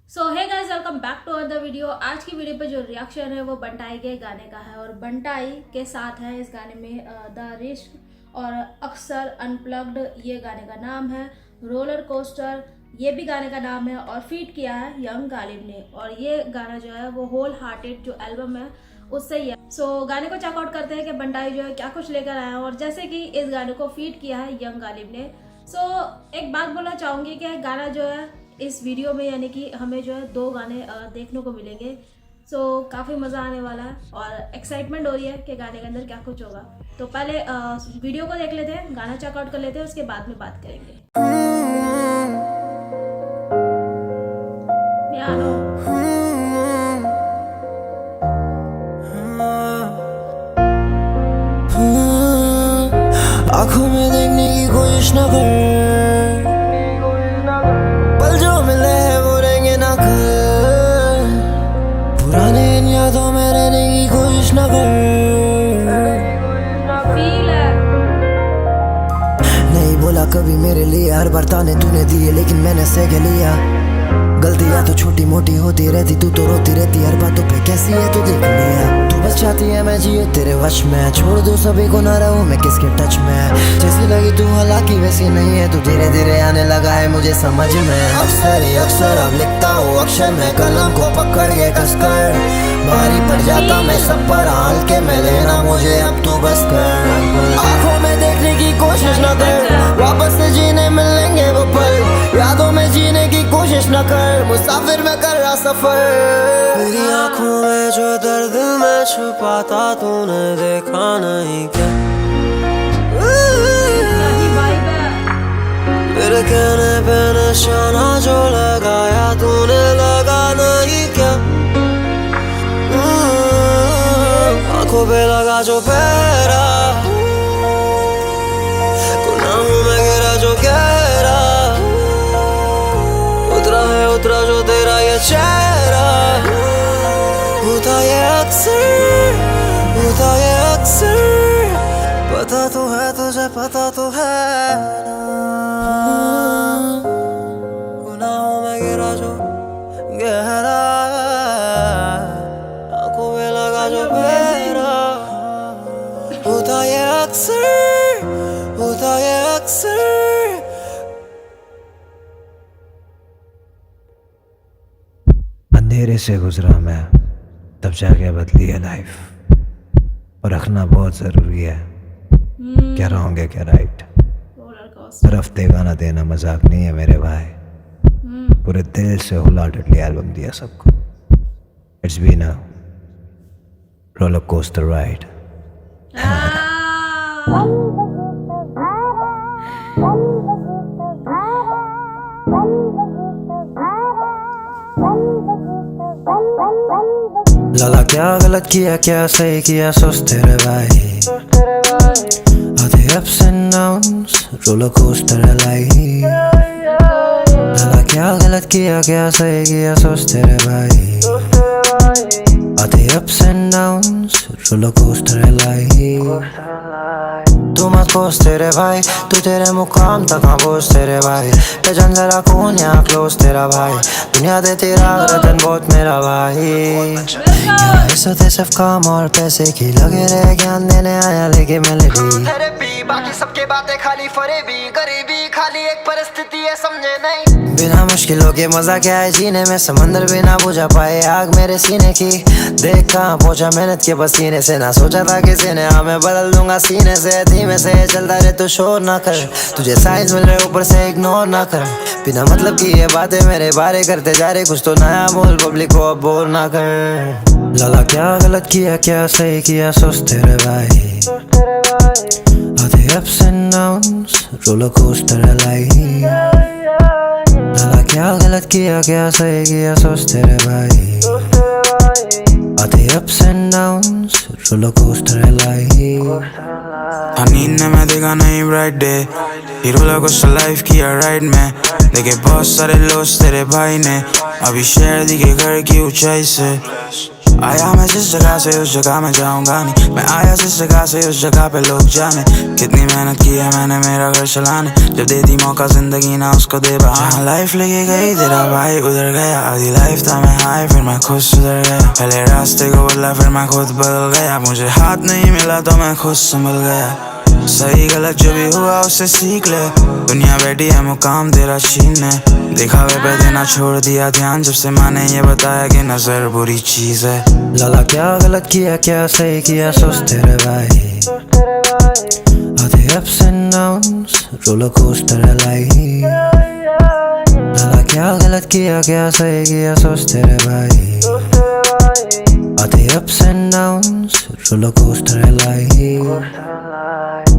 So hey guys, welcome back to other video. आज की video पे जो रिएक्शन है वो बंटाई के गाने का है और बंटाई के साथ है इस गाने में द रिस्क और अक्सर अनप्लग्ड ये गाने का नाम है। रोलर कोस्टर ये भी गाने का नाम है और फीट किया है यंग गालिब ने। और ये गाना जो है वो होल हार्टेड जो एल्बम है उससे ही है। सो गाने को चेकआउट करते हैं कि बंटाई जो है क्या कुछ लेकर आया है। और जैसे कि इस गाने को फीट किया है यंग गालिब ने। सो एक बात बोलना चाहूँगी कि गाना जो है इस वीडियो में यानी कि हमें जो है 2 गाने देखने को मिलेंगे। सो काफ़ी मज़ा आने वाला है और एक्साइटमेंट हो रही है कि गाने के अंदर क्या कुछ होगा। तो पहले वीडियो को देख लेते हैं, गाना चेकआउट कर लेते हैं, उसके बाद में बात करेंगे। पियानो आँखों में देखने की कोशिश न कर, पल जो मिले हैं वो रहेंगे ना कर, पुराने इन यादों में रहने की कोशिश न कर। फील है। नहीं बोला कभी मेरे लिए, हर बार ताने तूने दिए लेकिन मैंने सह लिया। गलतियां तो छोटी मोटी होती रहती, तू तो रोती रहती हर बातों पे, कैसी है तू देख लिया। तू बस चाहती है मैं जियो तेरे वश में, छोड़ दूं सभी को ना रहूं मैं किसके टच में। जैसी लगी तू हालांकि वैसी नहीं है, तू धीरे धीरे आने लगा है मुझे समझ में। अक्सर ही अक्सर अब लिखता हूँ अक्षर में, कलम को पकड़ के कसकर, भारी पड़ जाता मैं सब पर हाल के, मैं लेना मुझे अब तू बस कर। आंखों में देखने की कोशिश न कर, वापस से जीने मिलेंगे वो पल, यादों में जीने की कोशिश न कर, मुसाफिर में कर रहा सफर। मेरी आंखों में जो दर्द मैं छुपाता तूने देखा नहीं क्या, मेरे कहने पे निशाना जो लगाया तूने लगा नहीं क्या। आंखों पे लगा जो पहरा, गुनाहों में गिरा जो गहरा, उतरा जो तेरा ये चेहरा। होता ये अक्सर, होता ये अक्सर, पता तो है तुझे, पता तो है ना। गुनाहों में गिरा जो गहरा, आंखों में लगा जो बहरा। होता ये अक्सर, होता ये अक्सर। अंधेरे से गुजरा मैं तब जाके बदली है लाइफ, और रखना बहुत जरूरी है क्या रॉन्ग है क्या राइट। सिर्फ हफ्ते गाना देना मजाक नहीं है मेरे भाई, पूरे दिल से होल हार्टेडली एल्बम दिया सबको। It's been a roller coaster ride. लाला क्या गलत किया क्या सही किया, सोचते रहे भाई, आधे ups and downs roller coaster है लाइफ। लाला क्या गलत किया क्या सही किया, सोचते रहे भाई, आधे ups and downs roller coaster है लाइफ। तू मत पोस तेरे भाई, तू तेरे मुकाम तक हाँ पोस तेरे भाई, पहचान जरा कौन यहाँ क्लोज तेरा भाई, दुनिया दे तेरा रतन बहुत मेरा भाई। यहाँ इज्जत है सिर्फ काम और पैसे की, लगे रहे ज्ञान देने आया लेके मेलेडी। थेरेपी बाकी सबके बातें खाली फरेबी, गरीबी खाली एक परिस्थिति है समझे नहीं। बिना मुश्किलों के मजा क्या है जीने में, समंदर भी ना बुझा पाए आग मेरे सीने की। देख कहाँ पहुंचा मेहनत के पसीने से, ना सोचा था किसी ने हाँ मैं बदल दूंगा सीने से। धीमे से चलता रहे तो शोर ना कर, तुझे साइंस मिल रहे ऊपर से इग्नोर ना कर, बिना मतलब की ये बातें मेरे बारे करते जा रहे, कुछ तो नया बोल पब्लिक को अब बोर ना कर। लाला क्या गलत किया क्या सही किया, सोचते रहे भाई, आधे ups and downs roller coaster है लाइफ। लाला क्या गलत किया क्या सही किया, सोचते रहे भाई, आधे ups and downs roller coaster है लाइफ। नींद में मैं देखा नहीं ब्राइट डे, ये रोलर कोस्टर लाइफ किया राइड में, देखे बहुत सारे लॉस तेरे भाई ने, अभी शहर दिखे घर की ऊंचाई से। आया मैं जिस जगह से उस जगह में जाऊंगा नहीं, मैं आया जिस जगह से उस जगह पे लोग जाने कितनी मेहनत की है मैंने मेरा घर चलाने, जब देती मौका जिंदगी ना उसको दे बहाना। लाइफ लेके गई तेरा भाई उधर गया, आधी लाइफ था मैं हाई फिर मैं खुद सुधर गया, पहले रास्ते को बदला फिर मैं खुद बदल गया, मुझे हाथ नहीं मिला तो मैं खुद संभल गया। सही गलत जो भी हुआ उससे सीख ले, दुनिया बैठी है मुकाम तेरा छीनने, दिखावे पे देना छोड़ दिया ध्यान जब से माँ ने ये बताया कि नजर बुरी चीज है। लाला क्या गलत किया क्या सही किया सोचते रहे भाई, आधे ups and downs roller coaster है लाइफ। लाला क्या गलत किया क्या सही किया सोचते रहे भाई, आधे ups and downs roller coaster है लाइफ।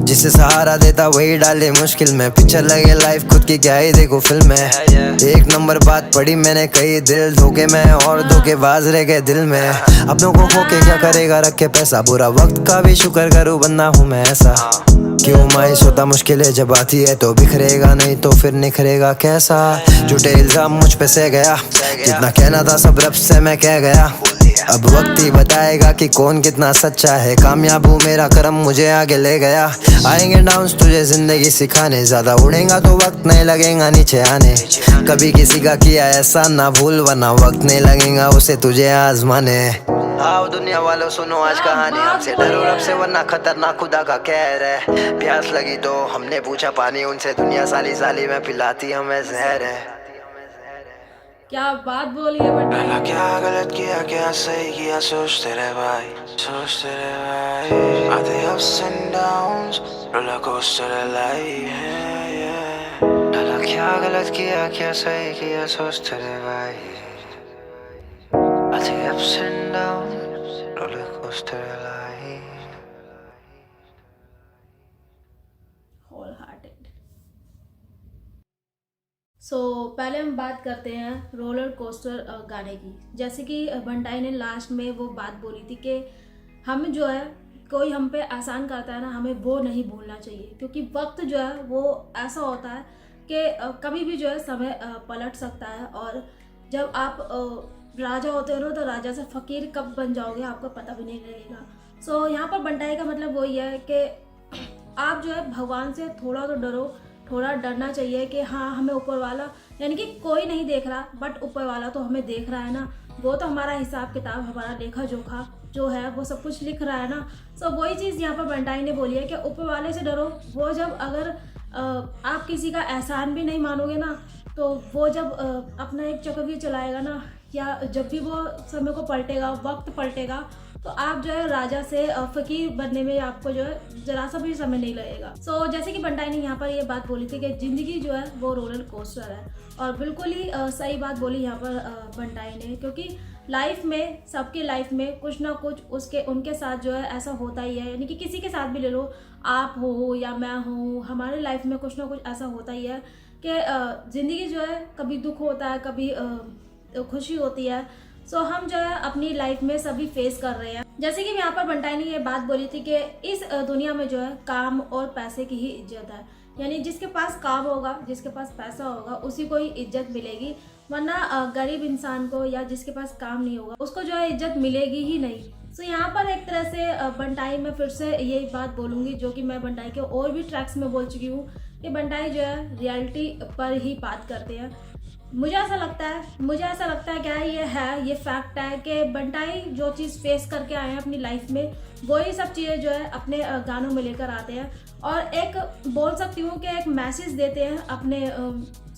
जिसे सहारा देता वही डाले मुश्किल में, पिक्चर लगे लाइफ खुद की क्या ही देखो फिल्म में। एक नंबर बात पड़ी मैंने कई, दिल धोखे में और धोखेबाज रह गए दिल में। अपनों को खो के क्या करेगा रख के पैसा, बुरा वक्त का भी शुक्र करूँ बंदा हूँ मैं ऐसा। क्यों मायूस होता मुश्किल है जब आती है तो बिखरेगा नहीं तो फिर निखरेगा कैसा। झूठे इल्जाम मुझ पे सह गया, जितना कहना था सब रब से मैं कह गया, अब वक्त ही बताएगा कि कौन कितना सच्चा है। कामयाब हूँ मेरा करम मुझे आगे ले गया, आएंगे डाउन्स तुझे जिंदगी सिखाने, ज्यादा उड़ेगा तो वक्त नहीं लगेगा नीचे आने। कभी किसी का किया ऐसा ना भूल वरना वक्त नहीं लगेगा उसे तुझे आजमाने। आओ दुनिया वालों सुनो आज कहानी, हमसे डरो रब से वरना खतरनाक खुदा का कहर है। प्यास लगी तो हमने पूछा पानी उनसे, दुनिया साली साली में पिलाती हमें जहर है। क्या बात बोली है बंटाई। लाला क्या गलत किया क्या सही किया सोचते रहे भाई, सोचते रहे भाई, आधे ups and downs roller coaster है लाइफ। लाला क्या गलत किया क्या सही किया सोचते रहे भाई, आधे ups and downs roller coaster है लाइफ। Whole hearted. सो पहले हम बात करते हैं रोलर कोस्टर गाने की। जैसे कि बंटाई ने लास्ट में वो बात बोली थी कि हमें जो है कोई हम पे एहसान करता है ना, हमें वो नहीं भूलना चाहिए, क्योंकि वक्त जो है वो ऐसा होता है कि कभी भी जो है समय पलट सकता है। और जब आप राजा होते हो ना तो राजा से फ़कीर कब बन जाओगे आपको पता भी नहीं रहेगा। सो यहाँ पर बंटाई का मतलब वही है कि आप जो है भगवान से थोड़ा तो डरो, थोड़ा डरना चाहिए कि हाँ हमें ऊपर वाला, यानी कि कोई नहीं देख रहा बट ऊपर वाला तो हमें देख रहा है ना, वो तो हमारा हिसाब किताब हमारा लेखा जोखा जो है वो सब कुछ लिख रहा है ना। सो वही चीज़ यहाँ पर बंटाई ने बोली है कि ऊपर वाले से डरो। वो जब अगर आप किसी का एहसान भी नहीं मानोगे ना, तो वो जब अपना एक चक्रव्यूह चलाएगा ना, या जब भी वो समय को पलटेगा, वक्त पलटेगा, तो आप जो है राजा से फ़कीर बनने में आपको जो है ज़रा सा भी समय नहीं लगेगा। सो जैसे कि बंटाई ने यहाँ पर ये बात बोली थी कि ज़िंदगी जो है वो रोलर कोस्टर है, और बिल्कुल ही सही बात बोली यहाँ पर बंटाई ने, क्योंकि लाइफ में, सबके लाइफ में कुछ ना कुछ उनके साथ जो है ऐसा होता ही है। यानी कि किसी के साथ भी ले लो, आप हो या मैं हूँ, हमारे लाइफ में कुछ ना कुछ ऐसा होता ही है कि ज़िंदगी जो है कभी दुख होता है, कभी खुशी होती है। सो हम जो है अपनी लाइफ में सभी फेस कर रहे हैं। जैसे कि यहाँ पर बंटाई ने ये बात बोली थी कि इस दुनिया में जो है काम और पैसे की ही इज्जत है, यानी जिसके पास काम होगा, जिसके पास पैसा होगा उसी को ही इज्जत मिलेगी, वरना गरीब इंसान को या जिसके पास काम नहीं होगा उसको जो है इज्जत मिलेगी ही नहीं। सो यहाँ पर एक तरह से बंटाई में फिर से यही बात बोलूँगी जो कि मैं बंटाई के और भी ट्रैक्स में बोल चुकी हूँ कि बंटाई जो है रियलिटी पर ही बात करते हैं। मुझे ऐसा लगता है क्या ये फैक्ट है कि बंटाई जो चीज़ फेस करके आए हैं अपनी लाइफ में, वही सब चीज़ें जो है अपने गानों में लेकर आते हैं, और एक बोल सकती हूँ कि एक मैसेज देते हैं अपने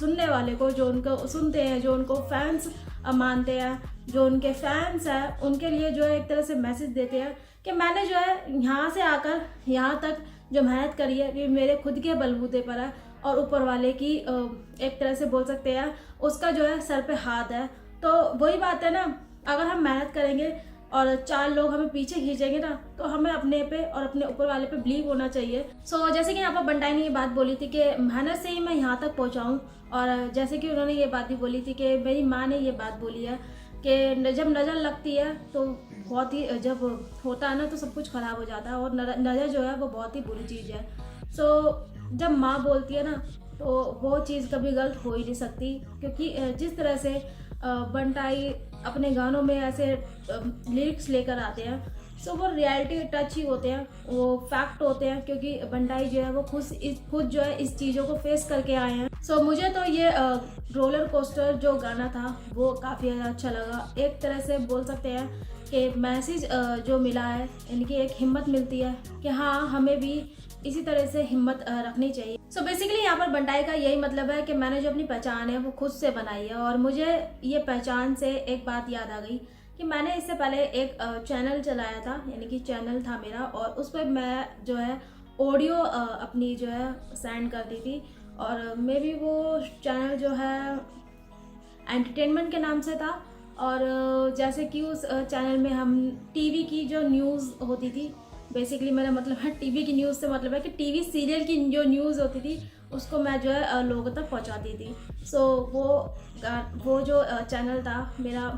सुनने वाले को, जो उनको सुनते हैं, जो उनको फैंस मानते हैं, जो उनके फैंस हैं, उनके लिए जो है एक तरह से मैसेज देते हैं कि मैंने जो है यहाँ से आकर यहाँ तक जो मेहनत करी है ये मेरे खुद के बलबूते पर है, और ऊपर वाले की एक तरह से बोल सकते हैं उसका जो है सर पे हाथ है। तो वही बात है ना, अगर हम मेहनत करेंगे और 4 लोग हमें पीछे खींचेंगे ना, तो हमें अपने पे और अपने ऊपर वाले पे बिलीव होना चाहिए। सो जैसे कि यहाँ पर बंटाई ने ये बात बोली थी कि मेहनत से ही मैं यहाँ तक पहुँचा हूँ, और जैसे कि उन्होंने ये बात भी बोली थी कि मेरी माँ ने ये बात बोली है कि जब नज़र लगती है तो बहुत ही, जब होता है ना तो सब कुछ ख़राब हो जाता है, और नज़र जो है वो बहुत ही बुरी चीज़ है। सो जब माँ बोलती है ना तो वो चीज़ कभी गलत हो ही नहीं सकती, क्योंकि जिस तरह से बंटाई अपने गानों में ऐसे लिरिक्स लेकर आते हैं, सो वो रियलिटी टच ही होते हैं, वो फैक्ट होते हैं, क्योंकि बंटाई जो है वो खुद जो है इस चीज़ों को फेस करके आए हैं। सो मुझे तो ये रोलर कोस्टर जो गाना था वो काफ़ी ज़्यादा अच्छा लगा। एक तरह से बोल सकते हैं कि मैसेज जो मिला है, इनकी एक हिम्मत मिलती है कि हाँ हमें भी इसी तरह से हिम्मत रखनी चाहिए। सो बेसिकली यहाँ पर बंटाई का यही मतलब है कि मैंने जो अपनी पहचान है वो खुद से बनाई है। और मुझे ये पहचान से एक बात याद आ गई कि मैंने इससे पहले एक चैनल चलाया था, यानी कि चैनल था मेरा, और उस पर मैं जो है ऑडियो अपनी जो है सेंड करती थी। और मे बी वो चैनल जो है एंटरटेनमेंट के नाम से था। और जैसे कि उस चैनल में हम टीवी की जो न्यूज़ होती थी, बेसिकली मेरा मतलब है टीवी की न्यूज़ से मतलब है कि टीवी सीरियल की जो न्यूज़ होती थी उसको मैं जो है लोगों तक पहुंचाती थी। सो वो जो चैनल था मेरा,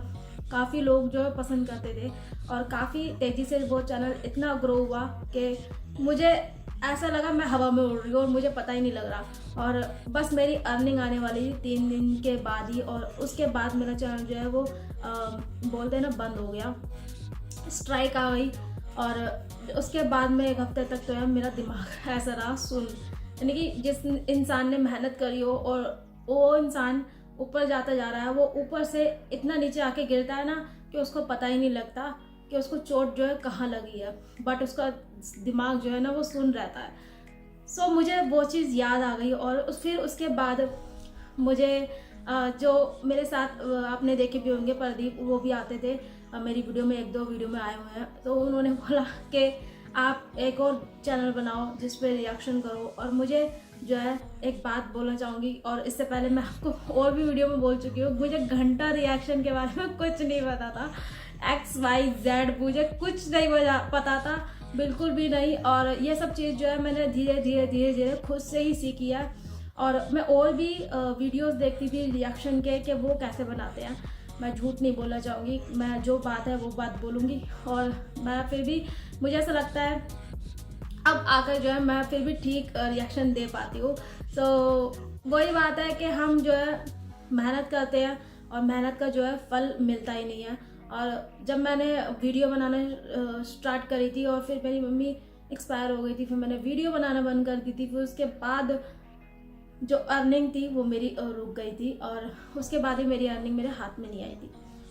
काफ़ी लोग जो है पसंद करते थे और काफ़ी तेज़ी से वो चैनल इतना ग्रो हुआ कि मुझे ऐसा लगा मैं हवा में उड़ रही हूँ और मुझे पता ही नहीं लग रहा। और बस मेरी अर्निंग आने वाली थी 3 दिन के बाद ही, और उसके बाद मेरा चैनल जो है वो बोलते हैं ना बंद हो गया, स्ट्राइक आ गई। और उसके बाद में 1 हफ्ते तक तो है मेरा दिमाग ऐसा रहा सुन, यानी कि जिस इंसान ने मेहनत करी हो और वो इंसान ऊपर जाता जा रहा है, वो ऊपर से इतना नीचे आके गिरता है ना कि उसको पता ही नहीं लगता कि उसको चोट जो है कहाँ लगी है, बट उसका दिमाग जो है ना वो सुन रहता है। सो मुझे वो चीज़ याद आ गई। और फिर उसके बाद मुझे जो मेरे साथ आपने देखे भी होंगे प्रदीप, वो भी आते थे मेरी वीडियो में, 1-2 वीडियो में आए हुए हैं, तो उन्होंने बोला कि आप एक और चैनल बनाओ जिस पे रिएक्शन करो। और मुझे जो है एक बात बोलना चाहूँगी, और इससे पहले मैं आपको और भी वीडियो में बोल चुकी हूँ, मुझे घंटा रिएक्शन के बारे में कुछ नहीं पता था। XYZ मुझे कुछ नहीं पता था, बिल्कुल भी नहीं। और ये सब चीज़ जो है मैंने धीरे धीरे खुद से ही सीखी है। और मैं और भी वीडियोस देखती थी रिएक्शन के कि वो कैसे बनाते हैं। मैं झूठ नहीं बोलना चाहूँगी, मैं जो बात है वो बात बोलूँगी। और मैं फिर भी, मुझे ऐसा लगता है अब आकर जो है मैं फिर भी ठीक रिएक्शन दे पाती हूँ। सो वही बात है कि हम जो है मेहनत करते हैं और मेहनत का जो है फल मिलता ही नहीं है। और जब मैंने वीडियो बनाना स्टार्ट करी थी और फिर मेरी मम्मी एक्सपायर हो गई थी, फिर मैंने वीडियो बनाना बंद कर दी थी। फिर उसके बाद जो अर्निंग थी वो मेरी रुक गई थी, और उसके बाद ही मेरी अर्निंग मेरे हाथ में नहीं आई थी।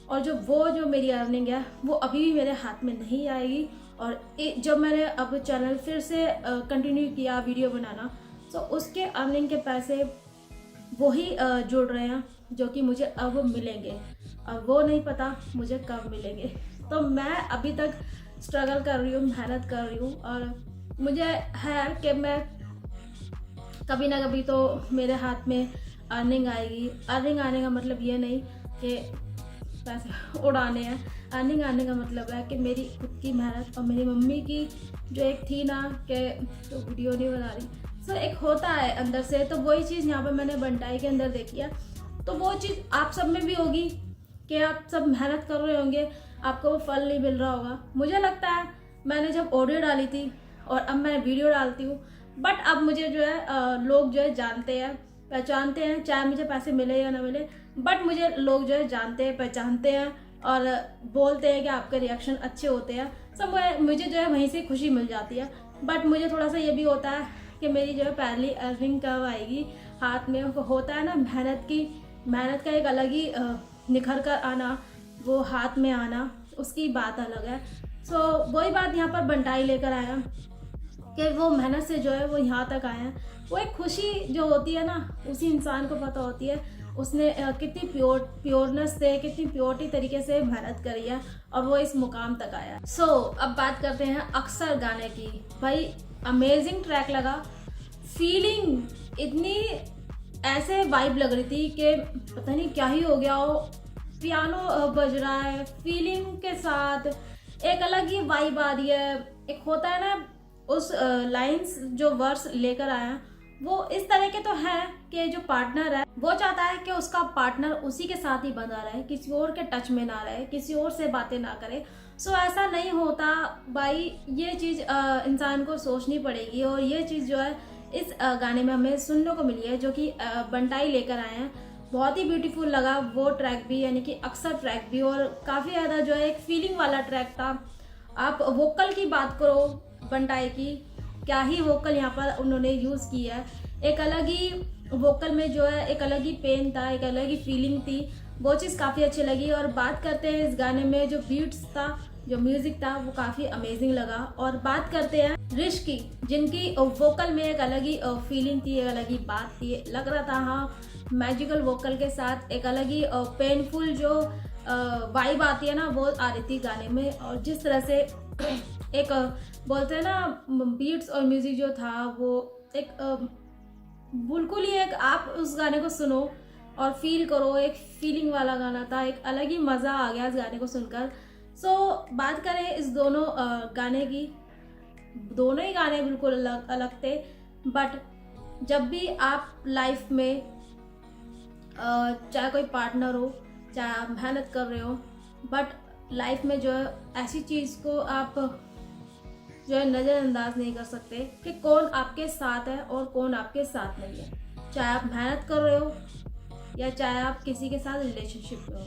और जो मेरी अर्निंग है वो अभी भी मेरे हाथ में नहीं आएगी। और जब मैंने अब चैनल फिर से कंटिन्यू किया वीडियो बनाना, तो उसके अर्निंग के पैसे वही जुड़ रहे हैं जो कि मुझे अब मिलेंगे, और वो नहीं पता मुझे कब मिलेंगे। तो मैं अभी तक स्ट्रगल कर रही हूँ, मेहनत कर रही हूँ, और मुझे है कि मैं कभी ना कभी तो मेरे हाथ में अर्निंग आएगी। अर्निंग आने का मतलब ये नहीं कि पैसे उड़ाने हैं, अर्निंग आने का मतलब है कि मेरी खुद की मेहनत और मेरी मम्मी की जो एक थी ना कि तो वीडियो नहीं बना रही, सो एक होता है अंदर से, तो वही चीज़ यहाँ पर मैंने बंटाई के अंदर देखी है। तो वो चीज़ आप सब में भी होगी कि आप सब मेहनत कर रहे होंगे, आपको वो फल नहीं मिल रहा होगा। मुझे लगता है मैंने जब ऑडियो डाली थी और अब मैं वीडियो डालती हूँ, बट अब मुझे जो है लोग जो है जानते हैं, पहचानते हैं, चाहे मुझे पैसे मिले या ना मिले, बट मुझे लोग जो है जानते हैं, पहचानते हैं और बोलते हैं कि आपके रिएक्शन अच्छे होते हैं। सब मुझे जो है वहीं से खुशी मिल जाती है। बट मुझे थोड़ा सा ये भी होता है कि मेरी जो है पहली अर्निंग कब आएगी हाथ में। होता है ना मेहनत का एक अलग ही निखर कर आना, वो हाथ में आना, उसकी बात अलग है। सो वही बात यहाँ पर बंटाई लेकर आया कि वो मेहनत से जो है वो यहाँ तक आए हैं। वो एक खुशी जो होती है ना, उसी इंसान को पता होती है उसने कितनी प्योरनेस से, कितनी प्योरिटी तरीके से मेहनत करी है और वो इस मुकाम तक आया। सो अब बात करते हैं अक्सर गाने की। भाई अमेजिंग ट्रैक लगा, फीलिंग इतनी ऐसे वाइब लग रही थी कि पता नहीं क्या ही हो गया हो। पियानो बज रहा है, फीलिंग के साथ एक अलग ही वाइब आ रही है। एक होता है ना उस लाइंस जो वर्स लेकर आया, वो इस तरह के तो है कि जो पार्टनर है वो चाहता है कि उसका पार्टनर उसी के साथ ही बंधा रहे, किसी और के टच में ना रहे, किसी और से बातें ना करे। सो ऐसा नहीं होता भाई, ये चीज़ इंसान को सोचनी पड़ेगी। और ये चीज़ जो है इस गाने में हमें सुनने को मिली है, जो कि बंटाई लेकर आए हैं। बहुत ही ब्यूटीफुल लगा वो ट्रैक भी, यानी कि अक्सर ट्रैक भी, और काफ़ी ज़्यादा जो है एक फीलिंग वाला ट्रैक था। आप वोकल की बात करो बंटाई की, क्या ही वोकल यहाँ पर उन्होंने यूज़ की है। एक अलग ही वोकल में जो है एक अलग ही पेन था, एक अलग ही फीलिंग थी, वो चीज़ काफ़ी अच्छी लगी। और बात करते हैं इस गाने में जो बीट्स था, जो म्यूज़िक था, वो काफ़ी अमेजिंग लगा। और बात करते हैं रिश की, जिनकी वोकल में एक अलग ही फीलिंग थी, एक अलग ही बात थी, लग रहा था हाँ मैजिकल वोकल के साथ एक अलग ही पेनफुल जो वाइब आती है ना, वो आ रही थी गाने में। और जिस तरह से एक बोलते हैं ना बीट्स और म्यूज़िक जो था वो एक बिल्कुल ही एक, आप उस गाने को सुनो और फील करो, एक फीलिंग वाला गाना था, एक अलग ही मज़ा आ गया इस गाने को सुनकर। सो बात करें इस दोनों गाने की, दोनों ही गाने बिल्कुल अलग अलग थे, बट जब भी आप लाइफ में चाहे कोई पार्टनर हो, चाहे आप मेहनत कर रहे हो, बट लाइफ में जो है ऐसी चीज़ को आप जो है नज़रअंदाज नहीं कर सकते कि कौन आपके साथ है और कौन आपके साथ नहीं है। चाहे आप मेहनत कर रहे हो या चाहे आप किसी के साथ रिलेशनशिप में हो,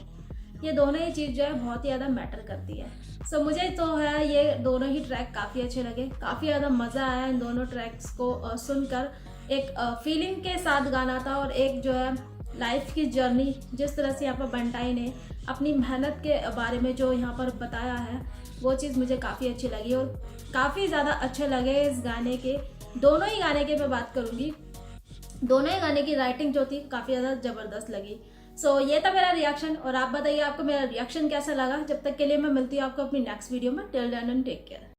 ये दोनों ही चीज़ जो है बहुत ही ज़्यादा मैटर करती है। सो मुझे तो है ये दोनों ही ट्रैक काफ़ी अच्छे लगे, काफ़ी ज़्यादा मज़ा आया इन दोनों ट्रैक्स को सुनकर। एक फीलिंग के साथ गाना था और एक जो है लाइफ की जर्नी, जिस तरह से यहाँ पर बंटाई ने अपनी मेहनत के बारे में जो यहाँ पर बताया है, वो चीज़ मुझे काफ़ी अच्छी लगी और काफ़ी ज़्यादा अच्छे लगे इस गाने के। दोनों ही गाने की मैं बात करूँगी, दोनों ही गाने की राइटिंग जो थी काफ़ी ज़्यादा ज़बरदस्त लगी। सो ये था मेरा रिएक्शन, और आप बताइए आपको मेरा रिएक्शन कैसा लगा। जब तक के लिए मैं मिलती हूँ आपको अपनी नेक्स्ट वीडियो में। Till then and take care.